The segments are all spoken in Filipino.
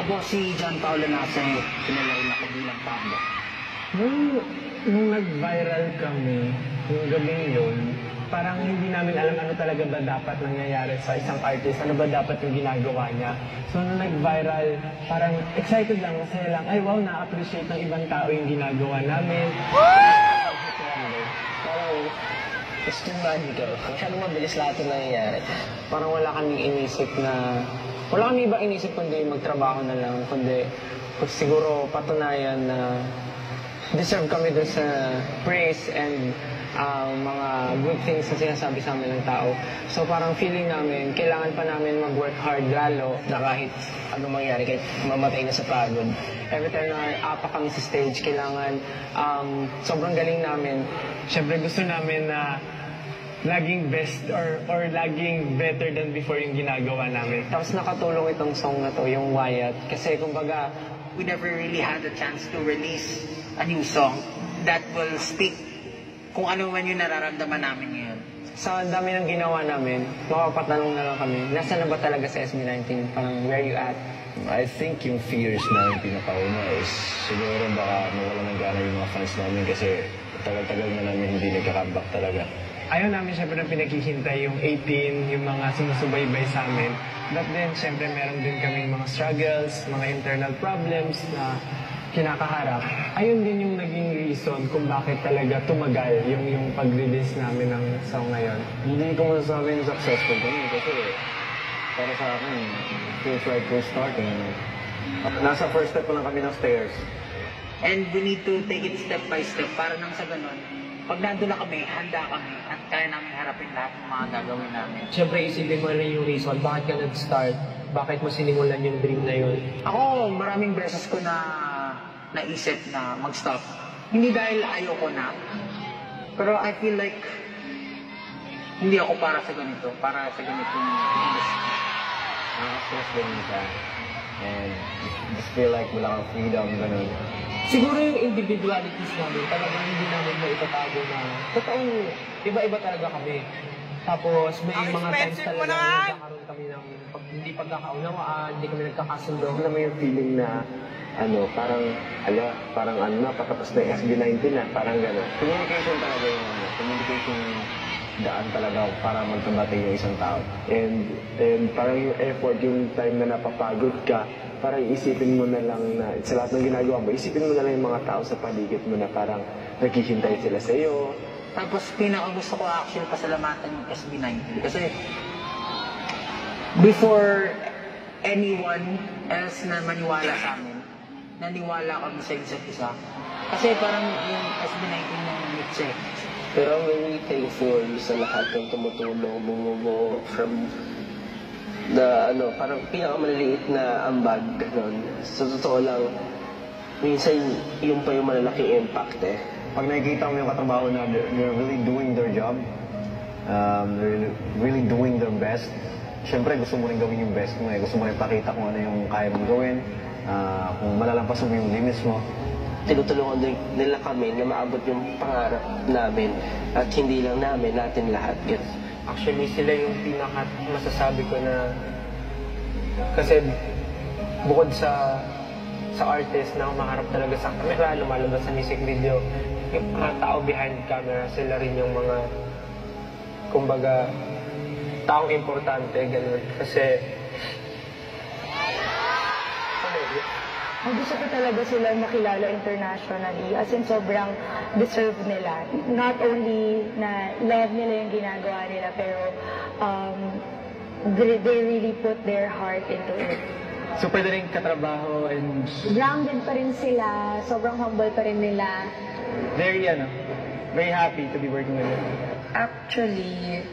Ako si John Paulo Nasay, kilala rin ako bilang Pablo. Nung nag-viral kami, yung gabing yun, parang hindi namin alam ano talaga ba dapat nangyayari sa isang artist, ano ba dapat yung ginagawa niya. So nung nag-viral, parang excited lang, masaya lang, ay wow, na-appreciate ng ibang tao yung ginagawa namin. Parang, it's too magical. Masyadong mabilis lahat yung nangyayari. Parang wala kaming inisip na, wala kami ibang inisip kundi magtrabaho na lang, kundi siguro patunayan na deserve kami dun sa praise and mga good things na sinasabi sa amin ng tao. So parang feeling namin, kailangan pa namin mag-work hard lalo Na kahit anong mangyari, kahit mamatay na sa pagod. every time na apa kami sa stage, kailangan sobrang galing namin. Siyempre gusto namin na laging best or laging better than before yung ginagawa namin. Tapos nakatulong itong song na to, yung Wyatt. Kasi kumbaga, We never really had a chance to release a new song that will speak kung ano man yung nararamdaman namin ngayon. sa dami ng ginawa namin, mapapatanong na lang kami, nasa na ba talaga sa SB19? Parang, where you at? I think yung fears namin pinakauna is siguro baka mawala ng gana yung mga fans namin kasi tagal-tagal na namin hindi nagka-comeback talaga. Ayaw namin syempre na pinaghihintay yung 18, yung mga sumusubaybay sa amin. But then, syempre meron din kaming mga struggles, mga internal problems na kinakaharap. Ayun din yung naging reason kung bakit talaga tumagal yung pag-release namin ng song ngayon. Hindi ko masasabing successful kami kasi para sa akin, feels like we're starting. Nasa first step pa lang kami ng stairs. And we need to take it step by step para nang sa ganun, pag nandun na kami, handa kami at kaya namin harapin lahat ng mga gagawin namin. Siyempre, isipin mo rin yung reason, bakit ka nag-start, bakit mo sinimulan yung dream na yun. Ako, maraming beses ko na naisip na mag-stop. Hindi dahil ayoko na, pero I feel like hindi ako para sa ganito, para sa ganitong industry. Nakaka-stress din siya. And just feel like wala kang freedom, ganun. Siguro yung individualities namin, talagang hindi namin maitatago na totoong iba-iba talaga kami. Tapos may mga times talaga na nagkakaroon kami ng hindi pagkakaunawaan, hindi kami nagkakasundo. Alam mo yung feeling na parang napatapos na yung SB19 na, parang gano'n. Communication talaga yung communication daan talaga para magkabati yung isang tao. And parang yung effort, yung time na napapagod ka, parang isipin mo na lang na sa lahat ng ginagawa mo, isipin mo na lang yung mga tao sa paligid mo na parang naghihintay sila sa iyo. Tapos pinakagusto ko actually pasalamatan yung SB19 kasi before anyone else na maniwala sa amin, naniwala kami sa isa't isa. Kasi parang yung SB19 ng mix eh. Pero I'm very thankful sa lahat ng tumutulong, bumubuo from parang pinakamaliliit na ambag, gano'n. Sa totoo lang, minsan yung pa yung malalaking impact eh. Pag nakikita mo yung katrabaho na they're really doing their job, they're really doing their best, syempre gusto mo rin gawin yung best mo eh. Gusto mo rin pakita kung ano yung kaya mong gawin, kung malalampasan mo yung limits mo. Tinutulungan din nila kami na maabot yung pangarap namin at hindi lang namin, natin lahat. Actually, sila yung masasabi ko na kasi bukod sa artist na umaharap talaga sa camera, lumalabas sa music video, yung mga tao behind camera, sila rin yung mga kumbaga taong importante, ganun. Kasi gusto ko talaga sila makilala internationally, as in sobrang deserve nila. Not only na love nila yung ginagawa nila, pero they really put their heart into it. so pwede rin katrabaho and Grounded pa rin sila, sobrang humble pa rin nila. very happy to be working with them. Actually,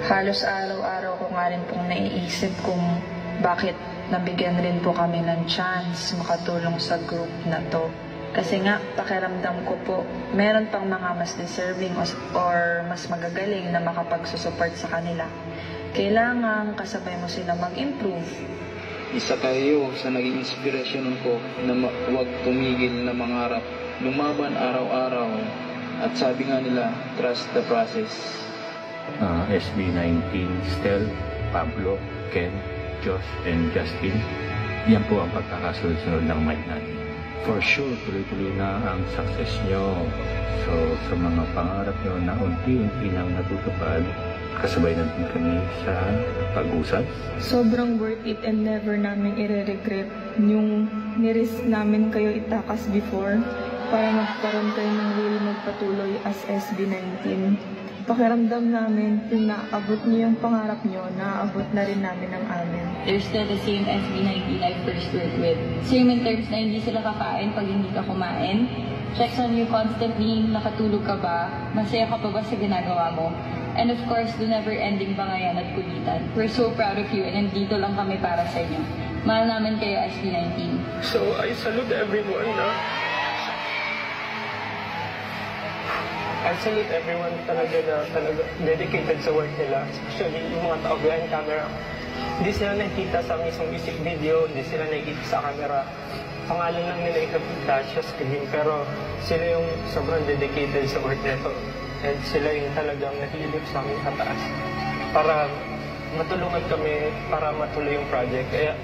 halos araw-araw ko nga rin pong naiisip kung bakit nabigyan rin po kami ng chance makatulong sa group na to. Kasi nga, pakiramdam ko po, meron pang mga mas deserving or mas magagaling na makapagsusupport sa kanila. Kailangan kasabay mo sila mag-improve. Isa kayo sa naging inspirasyon ko na huwag tumigil na mangarap, lumaban araw-araw, at sabi nga nila, trust the process. SB19, Stel, Pablo, Ken, Josh, and Justin. yan po ang pagkakasunod-sunod ng mic natin. For sure, tuloy-tuloy na ang success nyo. So, sa mga pangarap nyo na unti-unti nang natutupad, kasabay natin kami sa pag-usap. Sobrang worth it and never namin i-regret yung nirisk namin kayo itakas before para magkaroon kayo ng will magpatuloy as SB19. Pakiramdam namin kung naabot niyo yung pangarap niyo, naabot na rin namin ang amin. They're still the same SB19 I first worked with. Same in terms na hindi sila kakain pag hindi ka kumain. Checks on you constantly, nakatulog ka ba, masaya ka pa ba sa ginagawa mo. And of course, the never-ending bangayan at kulitan. We're so proud of you and nandito lang kami para sa inyo. Mahal namin kayo, SB19. So, I salute everyone I salute everyone talaga dedicated sa work nila. Especially yung mga tao behind camera. Hindi sila nakikita sa mismong music video, hindi sila nakikita sa camera. Pangalan lang nila ikapita sa screen, pero sila yung sobrang dedicated sa work nito. And sila yung talagang nahilip sa aming kataas para matulungan kami, para matuloy yung project. Kaya,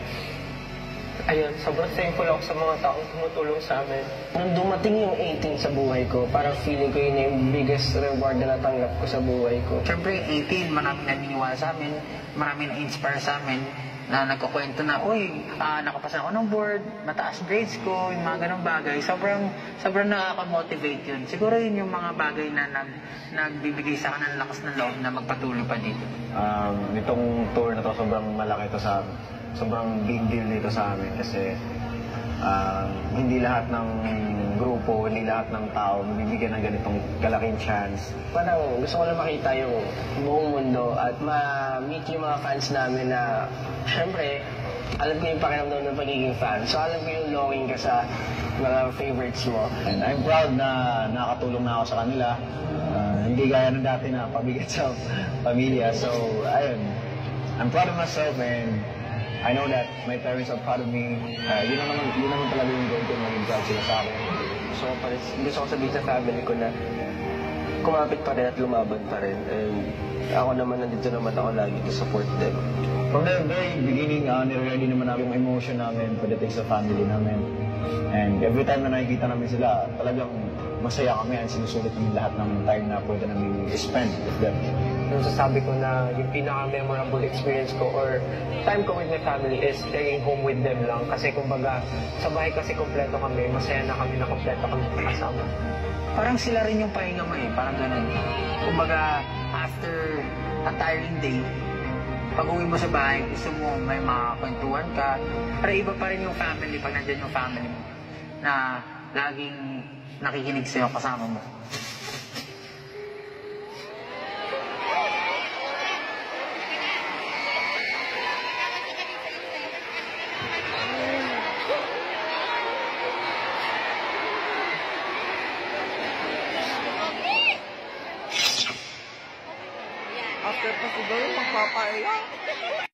ayun, sobrang thankful ako sa mga taong tumutulong sa amin. Nung dumating yung 18 sa buhay ko, parang feeling ko yun yung biggest reward na natanggap ko sa buhay ko. Siyempre, 18, maraming naniniwala sa amin, maraming na-inspire sa amin, na nagkukwento na, uy, nakapasa ako ng board, mataas grades ko, yung mga ganong bagay. Sobrang nakaka-motivate yun. Siguro yun yung mga bagay na nagbibigay sa akin ng lakas ng loob na magpatuloy pa dito. Nitong tour na to, sobrang malaki ito sa amin. Sobrang big deal nito sa amin kasi hindi lahat ng grupo, hindi lahat ng tao mabibigyan ng ganitong kalaking chance. Parang gusto ko lang makita yung buong mundo at ma-meet yung mga fans namin na, syempre, alam ko yung pakiramdam ng pagiging fan. So alam ko yung longing ka sa mga favorites mo. And I'm proud na nakatulong na ako sa kanila. Hindi gaya ng dati na pabigat sa pamilya. So, ayun, I'm proud of myself and I know that my parents are proud of me. Yun naman talaga yung goal ko, maging proud sila sa akin. Gusto ko sabihin sa family ko na kumapit pa rin at lumaban pa rin. And ako naman, nandito naman ako lagi to support them. From the very beginning, nire-ready naman namin yung emotion namin pagdating sa family namin. And every time na nakikita namin sila, talagang masaya kami at sinusulit namin lahat ng time na pwede namin spend with them. Yung sasabi ko na yung pinaka-memorable experience ko or time ko with my family is staying home with them lang. Kasi kumbaga, sa bahay kasi kompleto kami, masaya na kami na kompleto kami kasama. Parang sila rin yung pahinga mo parang ganun. Kumbaga, after a tiring day, pag uwi mo sa bahay, gusto mo may makakwentuhan ka. Pero iba pa rin yung family pag nandyan yung family mo na laging nakikinig sa'yo kasama mo. After pa siguro, magpapaiyak.